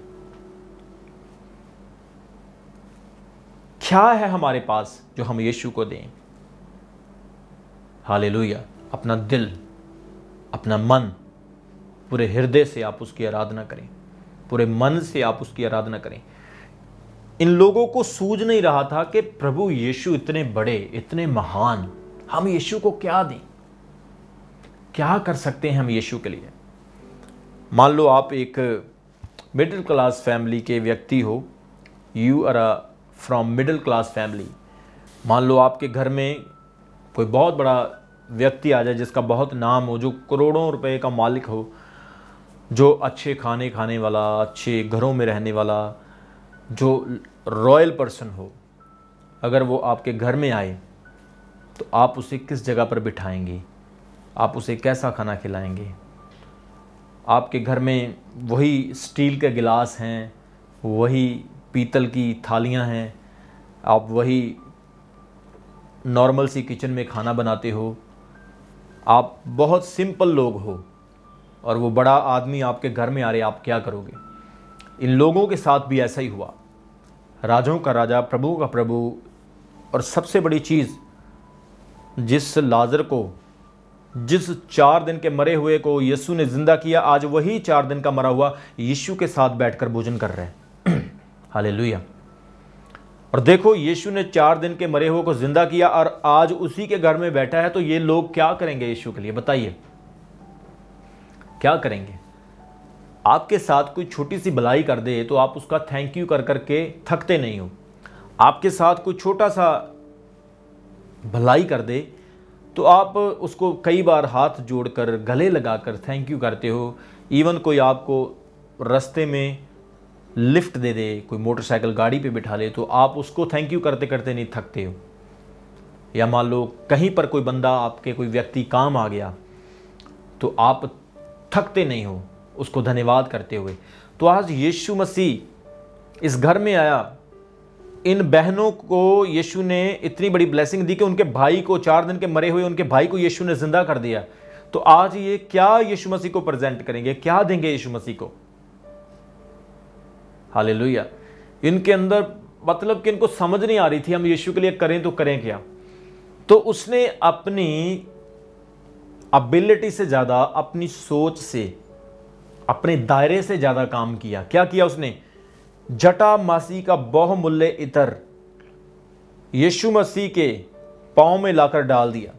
क्या है हमारे पास जो हम यीशु को दें। हालेलुया। अपना दिल, अपना मन, पूरे हृदय से आप उसकी आराधना करें, पूरे मन से आप उसकी आराधना करें। इन लोगों को सूझ नहीं रहा था कि प्रभु यीशु इतने बड़े, इतने महान, हम यीशु को क्या दें, क्या कर सकते हैं हम यीशु के लिए। मान लो आप एक मिडिल क्लास फैमिली के व्यक्ति हो, you are from middle class family. मान लो आपके घर में कोई बहुत बड़ा व्यक्ति आ जाए जिसका बहुत नाम हो, जो करोड़ों रुपए का मालिक हो, जो अच्छे खाने खाने वाला, अच्छे घरों में रहने वाला, जो रॉयल पर्सन हो। अगर वो आपके घर में आए तो आप उसे किस जगह पर बिठाएंगे, आप उसे कैसा खाना खिलाएंगे। आपके घर में वही स्टील के गिलास हैं, वही पीतल की थालियां हैं, आप वही नॉर्मल सी किचन में खाना बनाते हो, आप बहुत सिंपल लोग हो और वो बड़ा आदमी आपके घर में आ रहे, आप क्या करोगे। इन लोगों के साथ भी ऐसा ही हुआ। राजाओं का राजा, प्रभु का प्रभु, और सबसे बड़ी चीज़, जिस लाजर को, जिस 4 दिन के मरे हुए को यीशु ने जिंदा किया, आज वही 4 दिन का मरा हुआ यीशु के साथ बैठकर भोजन कर रहे हैं। हालेलुया। और देखो, यीशु ने 4 दिन के मरे हुए को जिंदा किया और आज उसी के घर में बैठा है, तो ये लोग क्या करेंगे यीशु के लिए, बताइए क्या करेंगे। आपके साथ कोई छोटी सी भलाई कर दे तो आप उसका थैंक यू कर करके थकते नहीं हो। आपके साथ कोई छोटा सा भलाई कर दे तो आप उसको कई बार हाथ जोड़कर, गले लगाकर थैंक यू करते हो। इवन कोई आपको रास्ते में लिफ्ट दे दे, कोई मोटरसाइकिल गाड़ी पे बिठा ले, तो आप उसको थैंक यू करते करते नहीं थकते हो। या मान लो कहीं पर कोई बंदा, आपके कोई व्यक्ति काम आ गया, तो आप थकते नहीं हो उसको धन्यवाद करते हुए। तो आज यीशु मसीह इस घर में आया, इन बहनों को यीशु ने इतनी बड़ी ब्लेसिंग दी कि उनके भाई को, 4 दिन के मरे हुए उनके भाई को यीशु ने जिंदा कर दिया। तो आज ये क्या यीशु मसीह को प्रेजेंट करेंगे, क्या देंगे यीशु मसीह को। हालेलुया। इनके अंदर मतलब कि इनको समझ नहीं आ रही थी हम यीशु के लिए करें तो करें क्या। तो उसने अपनी एबिलिटी से ज्यादा, अपनी सोच से, अपने दायरे से ज्यादा काम किया। क्या किया उसने, जटामासी का बहुमूल्य इत्र यीशु मसीह के पांव में लाकर डाल दिया।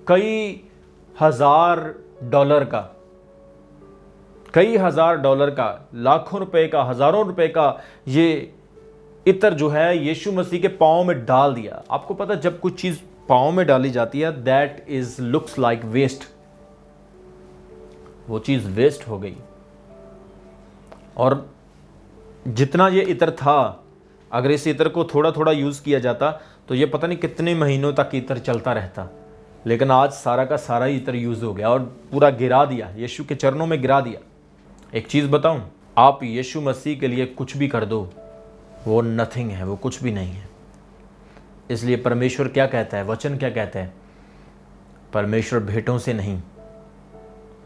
कई हजार डॉलर का, लाखों रुपए का, हजारों रुपए का ये इत्र जो है यीशु मसीह के पांव में डाल दिया। आपको पता, जब कुछ चीज पांव में डाली जाती है, that is looks like waste, वो चीज वेस्ट हो गई। और जितना ये इत्र था, अगर इस इत्र को थोड़ा थोड़ा यूज किया जाता तो ये पता नहीं कितने महीनों तक इत्र चलता रहता। लेकिन आज सारा का सारा इत्र यूज हो गया और पूरा गिरा दिया, यीशु के चरणों में गिरा दिया। एक चीज बताऊं, आप यीशु मसीह के लिए कुछ भी कर दो, वो नथिंग है, वो कुछ भी नहीं है। इसलिए परमेश्वर क्या कहता है, वचन क्या कहता है, परमेश्वर भेंटों से नहीं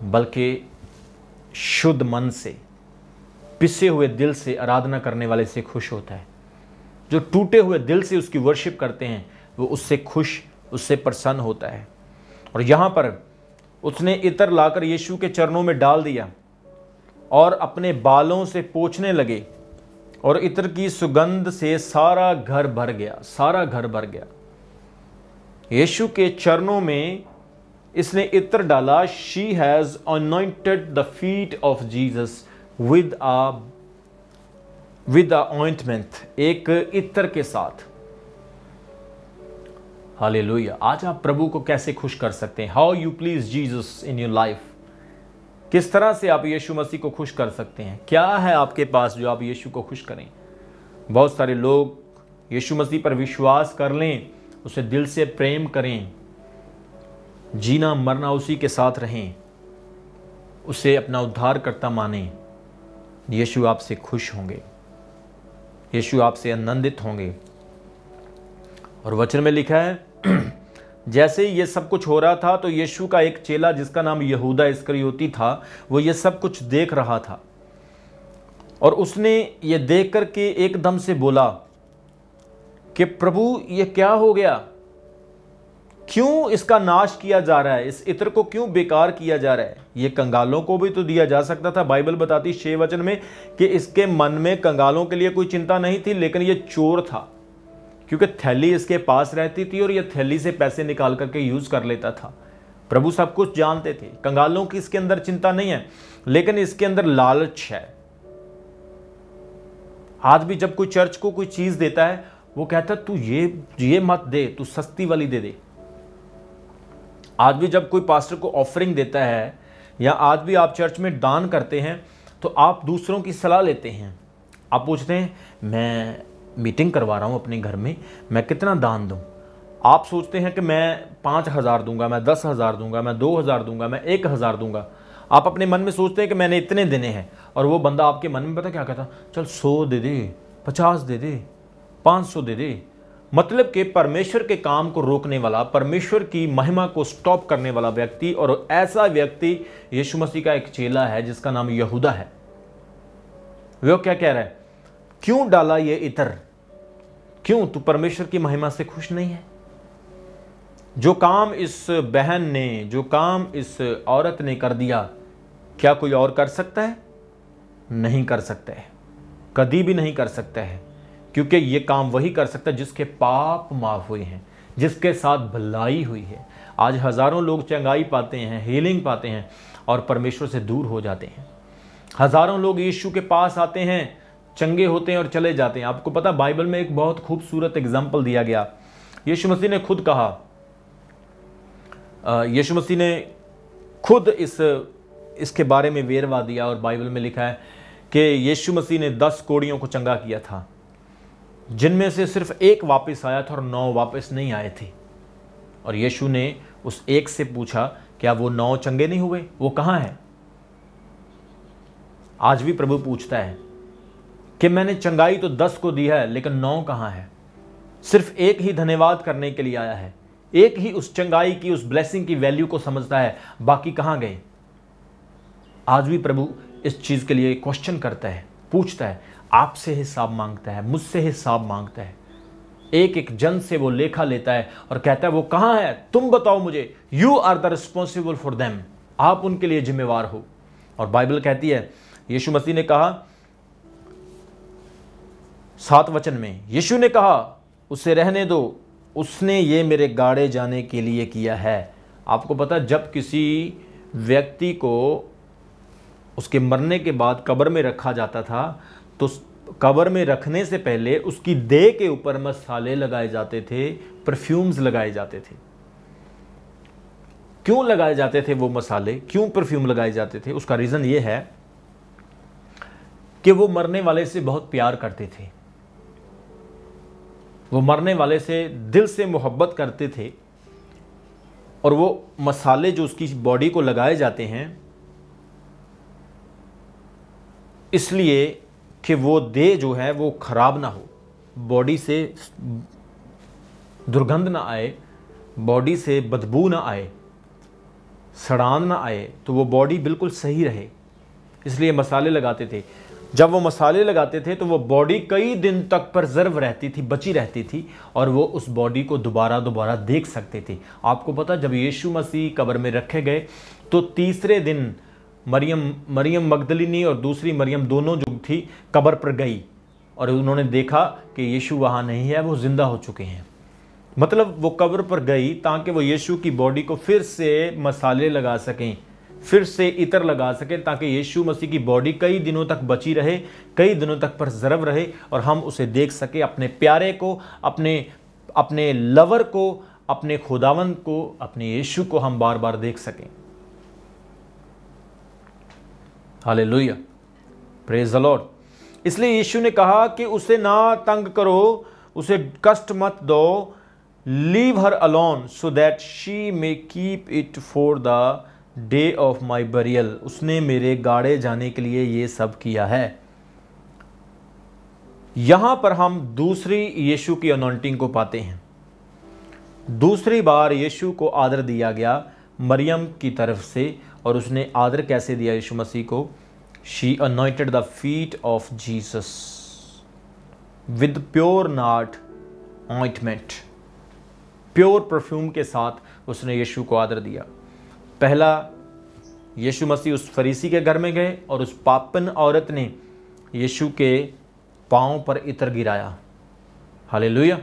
बल्कि शुद्ध मन से, पिसे हुए दिल से आराधना करने वाले से खुश होता है। जो टूटे हुए दिल से उसकी वर्शिप करते हैं वो उससे खुश, उससे प्रसन्न होता है। और यहाँ पर उसने इत्र लाकर यीशु के चरणों में डाल दिया और अपने बालों से पोंछने लगे और इत्र की सुगंध से सारा घर भर गया, सारा घर भर गया। यीशु के चरणों में इसने इत्र डाला। She has anointed the feet of Jesus with ointment, एक इत्र के साथ। हालेलुया। आज आप प्रभु को कैसे खुश कर सकते हैं, how you please Jesus in your life. किस तरह से आप यीशु मसीह को खुश कर सकते हैं? क्या है आपके पास जो आप यीशु को खुश करें? बहुत सारे लोग यीशु मसीह पर विश्वास कर लें, उसे दिल से प्रेम करें, जीना मरना उसी के साथ रहें, उसे अपना उद्धारकर्ता मानें। यीशु आपसे खुश होंगे, यीशु आपसे आनंदित होंगे। और वचन में लिखा है जैसे ही ये सब कुछ हो रहा था तो यीशु का एक चेला जिसका नाम यहूदा इस्करियोती था, वो ये सब कुछ देख रहा था और उसने ये देख करके एकदम से बोला कि प्रभु ये क्या हो गया? क्यों इसका नाश किया जा रहा है? इस इत्र को क्यों बेकार किया जा रहा है? ये कंगालों को भी तो दिया जा सकता था। बाइबल बताती 6 वचन में कि इसके मन में कंगालों के लिए कोई चिंता नहीं थी, लेकिन ये चोर था क्योंकि थैली इसके पास रहती थी और ये थैली से पैसे निकाल करके यूज कर लेता था। प्रभु सब कुछ जानते थे। कंगालों की इसके अंदर चिंता नहीं है, लेकिन इसके अंदर लालच है। आज भी जब कोई चर्च को कोई चीज देता है, वो कहता है तू ये मत दे, तू सस्ती वाली दे दे। आज भी जब कोई पास्टर को ऑफरिंग देता है या आज भी आप चर्च में दान करते हैं तो आप दूसरों की सलाह लेते हैं। आप पूछते हैं मैं मीटिंग करवा रहा हूं अपने घर में, मैं कितना दान दूं? आप सोचते हैं कि मैं 5,000 दूंगा, मैं 10,000 दूंगा, मैं 2,000 दूंगा, मैं 1,000 दूंगा। आप अपने मन में सोचते हैं कि मैंने इतने देने हैं, और वो बंदा आपके मन में पता क्या कहता? चल 100 दे दे, 50 दे दे, 500 दे दे। मतलब कि परमेश्वर के काम को रोकने वाला, परमेश्वर की महिमा को स्टॉप करने वाला व्यक्ति, और ऐसा व्यक्ति यीशु मसीह का एक चेला है जिसका नाम यहूदा है। वो क्या कह रहा है? क्यों डाला ये इत्र? क्यों तू परमेश्वर की महिमा से खुश नहीं है? जो काम इस बहन ने, जो काम इस औरत ने कर दिया, क्या कोई और कर सकता है? नहीं कर सकता है, कभी भी नहीं कर सकता है, क्योंकि ये काम वही कर सकता है जिसके पाप माफ हुए हैं, जिसके साथ भलाई हुई है। आज हजारों लोग चंगाई पाते हैं, हीलिंग पाते हैं और परमेश्वर से दूर हो जाते हैं। हजारों लोग यीशु के पास आते हैं, चंगे होते हैं और चले जाते हैं। आपको पता, बाइबल में एक बहुत खूबसूरत एग्जाम्पल दिया गया। यीशु मसीह ने खुद कहा, यीशु मसीह ने खुद इसके बारे में वेरवा दिया, और बाइबल में लिखा है कि यीशु मसीह ने 10 कोढ़ियों को चंगा किया था, जिनमें से सिर्फ एक वापस आया था और 9 वापस नहीं आए थे। और यीशु ने उस एक से पूछा, क्या वो 9 चंगे नहीं हुए? वो कहाँ है? आज भी प्रभु पूछता है कि मैंने चंगाई तो 10 को दी है, लेकिन 9 कहाँ है? सिर्फ एक ही धन्यवाद करने के लिए आया है, एक ही उस चंगाई की, उस ब्लेसिंग की वैल्यू को समझता है, बाकी कहाँ गए? आज भी प्रभु इस चीज के लिए क्वेश्चन करता है, पूछता है, आपसे हिसाब मांगता है, मुझसे हिसाब मांगता है। एक एक जन से वो लेखा लेता है और कहता है वो कहाँ है? तुम बताओ मुझे। You are the responsible for them, आप उनके लिए जिम्मेवार हो। और बाइबल कहती है, यीशु मसीह ने कहा 7 वचन में, यीशु ने कहा उसे रहने दो, उसने ये मेरे गाड़े जाने के लिए किया है। आपको पता, जब किसी व्यक्ति को उसके मरने के बाद कब्र में रखा जाता था, तो कब्र में रखने से पहले उसकी देह के ऊपर मसाले लगाए जाते थे, परफ्यूम्स लगाए जाते थे। क्यों लगाए जाते थे वो मसाले, क्यों परफ्यूम लगाए जाते थे? उसका रीजन ये है कि वो मरने वाले से बहुत प्यार करते थे, वो मरने वाले से दिल से मोहब्बत करते थे, और वो मसाले जो उसकी बॉडी को लगाए जाते हैं इसलिए कि वो देह जो है वो खराब ना हो, बॉडी से दुर्गंध ना आए, बॉडी से बदबू ना आए, सड़ान ना आए, तो वो बॉडी बिल्कुल सही रहे, इसलिए मसाले लगाते थे। जब वो मसाले लगाते थे तो वो बॉडी कई दिन तक प्रिजर्व रहती थी, बची रहती थी, और वो उस बॉडी को दोबारा देख सकते थे। आपको पता, जब यीशु मसीह कब्र में रखे गए तो तीसरे दिन मरियम मगदलिनी और दूसरी मरियम दोनों जो थी कब्र पर गई, और उन्होंने देखा कि यीशु वहाँ नहीं है, वो जिंदा हो चुके हैं। मतलब वो कब्र पर गई ताकि वो यीशु की बॉडी को फिर से मसाले लगा सकें, फिर से इत्र लगा सकें, ताकि यीशु मसीह की बॉडी कई दिनों तक बची रहे, कई दिनों तक प्रिजर्व रहे, और हम उसे देख सके, अपने प्यारे को, अपने लवर को, अपने खुदावंद को, अपने यीशु को हम बार बार देख सकें। Hallelujah, praise the Lord. इसलिए यीशु ने कहा कि उसे ना तंग करो, उसे कष्ट मत दो, leave her alone so that she may keep it for the day of my burial. उसने मेरे गाड़े जाने के लिए ये सब किया है। यहां पर हम दूसरी यीशु की अनॉइंटिंग को पाते हैं। दूसरी बार यीशु को आदर दिया गया मरियम की तरफ से, और उसने आदर कैसे दिया यीशु मसीह को? She anointed the feet of Jesus with pure nard ointment. Pure perfume के साथ उसने यीशु को आदर दिया। पहला, यीशु मसीह उस फरीसी के घर में गए और उस पापन औरत ने यीशु के पांव पर इत्र गिराया। हालेलुया,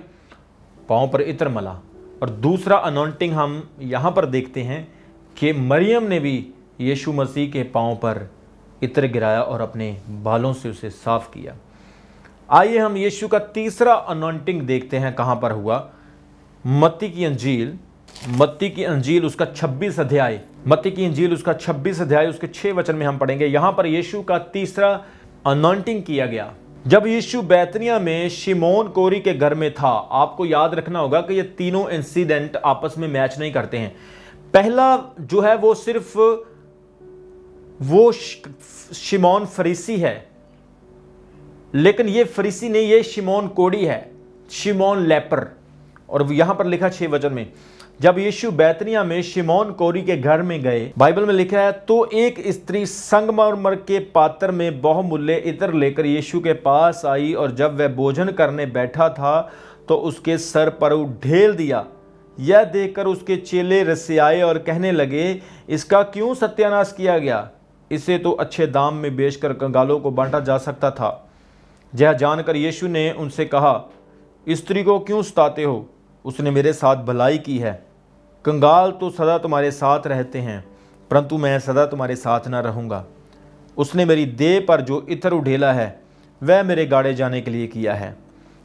पांव पर इत्र मला। और दूसरा अनॉइंटिंग हम यहाँ पर देखते हैं कि मरियम ने भी यीशु मसीह के पांव पर इत्र गिराया और अपने बालों से उसे साफ किया। आइए हम यीशु का तीसरा अनॉइंटिंग देखते हैं कहाँ पर हुआ। मत्ती की अंजील उसका 26 अध्याय, मत्ती की अंजील उसका 26 अध्याय उसके 6 वचन में हम पढ़ेंगे। यहां पर यीशु का तीसरा अनॉइंटिंग किया गया जब यीशु बैतनिया में शिमोन कोरी के घर में था। आपको याद रखना होगा कि ये तीनों इंसिडेंट आपस में मैच नहीं करते हैं। पहला जो है वो सिर्फ वो शिमोन फरीसी है, लेकिन ये फरीसी नहीं, ये शिमोन कोड़ी है, शिमोन लेपर। और यहां पर लिखा 6 वचन में, जब यीशु बैतनिया में शिमोन कोरी के घर में गए, बाइबल में लिखा है, तो एक स्त्री संगमरमर के पात्र में बहुमूल्य इत्र लेकर यीशु के पास आई, और जब वह भोजन करने बैठा था तो उसके सर पर ढेल दिया। यह देखकर उसके चेले रिसियाए और कहने लगे, इसका क्यों सत्यानाश किया गया? इसे तो अच्छे दाम में बेचकर कंगालों को बांटा जा सकता था। यह जानकर यीशु ने उनसे कहा, स्त्री को क्यों सताते हो? उसने मेरे साथ भलाई की है। कंगाल तो सदा तुम्हारे साथ रहते हैं, परंतु मैं सदा तुम्हारे साथ न रहूँगा। उसने मेरी देह पर जो इत्र उढेला है वह मेरे गाड़े जाने के लिए किया है।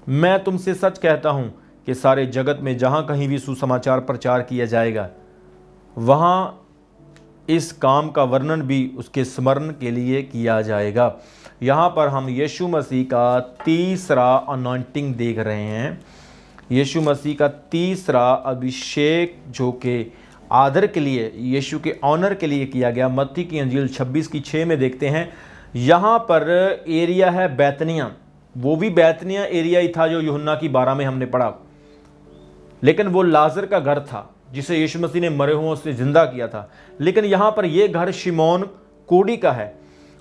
मैं तुमसे सच कहता हूँ कि सारे जगत में जहाँ कहीं भी सुसमाचार प्रचार किया जाएगा, वहाँ इस काम का वर्णन भी उसके स्मरण के लिए किया जाएगा। यहाँ पर हम यीशु मसीह का तीसरा अनॉइंटिंग देख रहे हैं। यीशु मसीह का तीसरा अभिषेक जो कि आदर के लिए, यीशु के ऑनर के लिए किया गया। मत्ती की अंजील 26:6 में देखते हैं। यहाँ पर एरिया है बैतनिया। वो भी बैतनिया एरिया ही था जो यूहन्ना की 12 में हमने पढ़ा, लेकिन वो लाजर का घर था जिसे यीशु मसीह ने मरे हुओं से जिंदा किया था। लेकिन यहाँ पर यह घर शिमोन कोड़ी का है,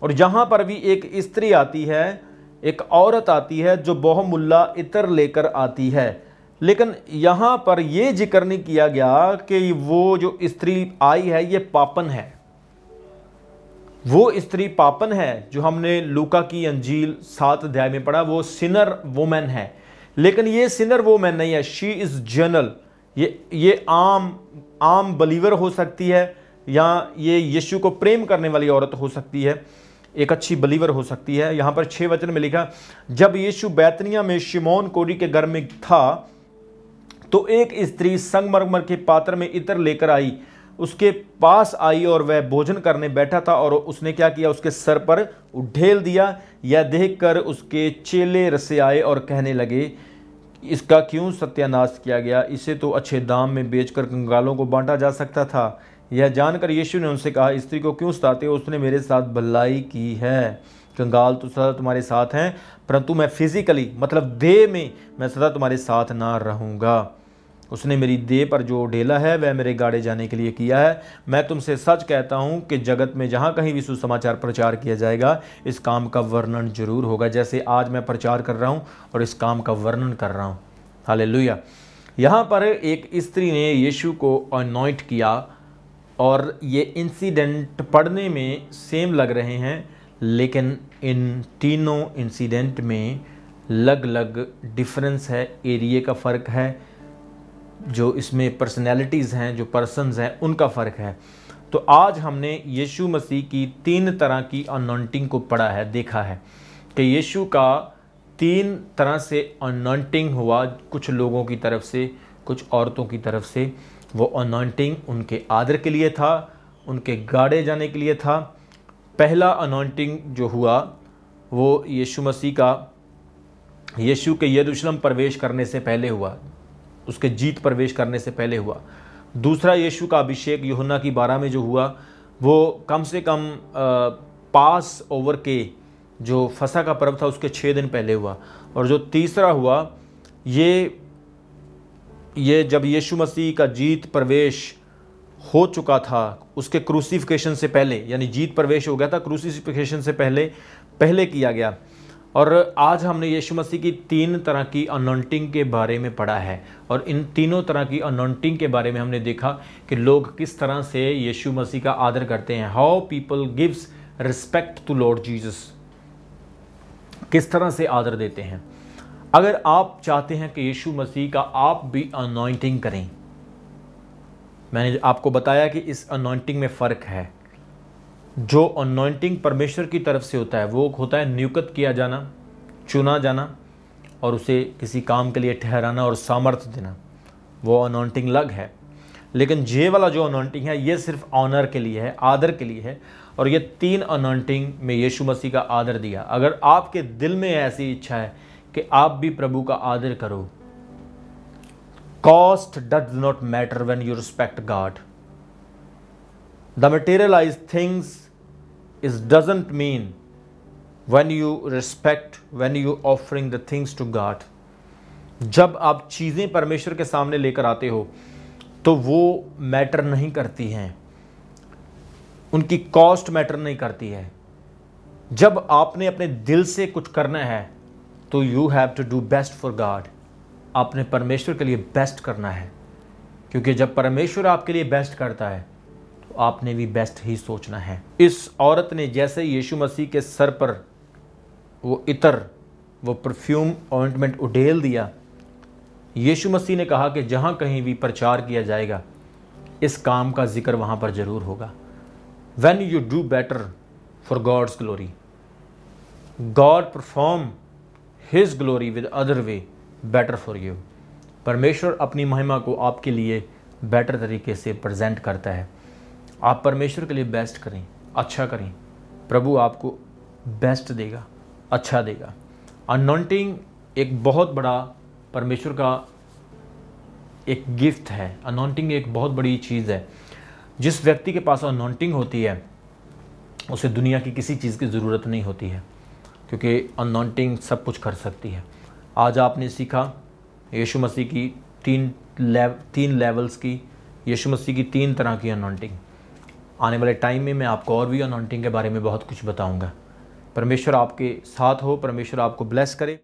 और यहाँ पर भी एक स्त्री आती है, एक औरत आती है जो बहुमूल्य इत्र लेकर आती है। लेकिन यहाँ पर यह जिक्र नहीं किया गया कि वो जो स्त्री आई है ये पापन है। वो स्त्री पापन है जो हमने लूका की अंजील 7 अध्याय में पढ़ा, वो सिनर वुमेन है। लेकिन ये सिनर वुमेन नहीं है, शी इज जनरल। ये आम बलीवर हो सकती है, या ये यीशु को प्रेम करने वाली औरत हो सकती है, एक अच्छी बलीवर हो सकती है। यहाँ पर 6 वचन में लिखा, जब यीशु बैतनिया में शिमोन कोड़ी के घर में था तो एक स्त्री संगमरमर के पात्र में इत्र लेकर आई, उसके पास आई और वह भोजन करने बैठा था, और उसने क्या किया? उसके सर पर उढेल दिया। यह देखकर उसके चेले रिसियाए और कहने लगे, इसका क्यों सत्यानाश किया गया? इसे तो अच्छे दाम में बेचकर कंगालों को बांटा जा सकता था। यह जानकर यीशु ने उनसे कहा, स्त्री को क्यों सताते हो? उसने मेरे साथ भलाई की है। कंगाल तो सदा तुम्हारे साथ हैं, परंतु मैं फिजिकली, मतलब देह में, मैं सदा तुम्हारे साथ ना रहूँगा। उसने मेरी देह पर जो ढेला है वह मेरे गाड़े जाने के लिए किया है। मैं तुमसे सच कहता हूँ कि जगत में जहाँ कहीं भी सुसमाचार प्रचार किया जाएगा, इस काम का वर्णन जरूर होगा, जैसे आज मैं प्रचार कर रहा हूँ और इस काम का वर्णन कर रहा हूँ। हालेलुया। यहाँ पर एक स्त्री ने यीशु को अनॉइंट किया, और ये इंसिडेंट पढ़ने में सेम लग रहे हैं, लेकिन इन तीनों इंसिडेंट में अलग अलग डिफरेंस है, एरिया का फ़र्क है, जो इसमें पर्सनैलिटीज़ हैं, जो पर्सन्स हैं, उनका फ़र्क है। तो आज हमने यीशु मसीह की 3 तरह की अनॉइंटिंग को पढ़ा है, देखा है कि यीशु का 3 तरह से अनॉइंटिंग हुआ, कुछ लोगों की तरफ से, कुछ औरतों की तरफ से। वो अनॉइंटिंग उनके आदर के लिए था, उनके गाड़े जाने के लिए था, पहला अनॉइंटिंग जो हुआ वो यीशु के यरूशलेम प्रवेश करने से पहले हुआ, उसके जीत प्रवेश करने से पहले हुआ। दूसरा यीशु का अभिषेक यूहन्ना की 12 में जो हुआ वो कम से कम पास ओवर के जो फसह का पर्व था उसके 6 दिन पहले हुआ। और जो तीसरा हुआ ये जब यीशु मसीह का जीत प्रवेश हो चुका था उसके क्रूसिफिकेशन से पहले, यानी जीत प्रवेश हो गया था क्रूसिफिकेशन से पहले किया गया। और आज हमने यीशु मसीह की 3 तरह की अनॉइंटिंग के बारे में पढ़ा है और इन तीनों तरह की अनॉइंटिंग के बारे में हमने देखा कि लोग किस तरह से यीशु मसीह का आदर करते हैं। How people gives respect to Lord Jesus, किस तरह से आदर देते हैं। अगर आप चाहते हैं कि यीशु मसीह का आप भी अनॉइंटिंग करें, मैंने आपको बताया कि इस अनॉइंटिंग में फ़र्क है। जो अनॉइंटिंग परमेश्वर की तरफ से होता है वो होता है नियुक्त किया जाना, चुना जाना और उसे किसी काम के लिए ठहराना और सामर्थ्य देना, वो अनॉइंटिंग अलग है। लेकिन ये वाला जो अनॉइंटिंग है ये सिर्फ ऑनर के लिए है, आदर के लिए है। और ये 3 अनॉइंटिंग में यीशु मसीह का आदर दिया। अगर आपके दिल में ऐसी इच्छा है कि आप भी प्रभु का आदर करो, cost does not matter when you respect God. The materialized things is doesn't mean when you offering the things to God। जब आप चीज़ें परमेश्वर के सामने लेकर आते हो तो वो मैटर नहीं करती हैं, उनकी कॉस्ट मैटर नहीं करती है। जब आपने अपने दिल से कुछ करना है तो you have to do best for God. आपने परमेश्वर के लिए बेस्ट करना है, क्योंकि जब परमेश्वर आपके लिए बेस्ट करता है आपने भी बेस्ट ही सोचना है। इस औरत ने जैसे यीशु मसीह के सर पर वो इतर, वो परफ्यूम ऑइंटमेंट उडेल दिया, यीशु मसीह ने कहा कि जहाँ कहीं भी प्रचार किया जाएगा इस काम का जिक्र वहाँ पर ज़रूर होगा। When you do better for God's glory, God perform His glory with other way better for you। परमेश्वर अपनी महिमा को आपके लिए बेटर तरीके से प्रेजेंट करता है। आप परमेश्वर के लिए बेस्ट करें, अच्छा करें, प्रभु आपको बेस्ट देगा, अच्छा देगा। अनॉइंटिंग एक बहुत बड़ा परमेश्वर का एक गिफ्ट है। अनॉइंटिंग एक बहुत बड़ी चीज़ है। जिस व्यक्ति के पास अनॉइंटिंग होती है उसे दुनिया की किसी चीज़ की ज़रूरत नहीं होती है, क्योंकि अनॉइंटिंग सब कुछ कर सकती है। आज आपने सीखा यीशु मसीह की 3 लेवल्स की, यीशु मसीह की 3 तरह की अनॉइंटिंग। आने वाले टाइम में मैं आपको और भी अनॉइंटिंग के बारे में बहुत कुछ बताऊंगा। परमेश्वर आपके साथ हो, परमेश्वर आपको ब्लेस करे।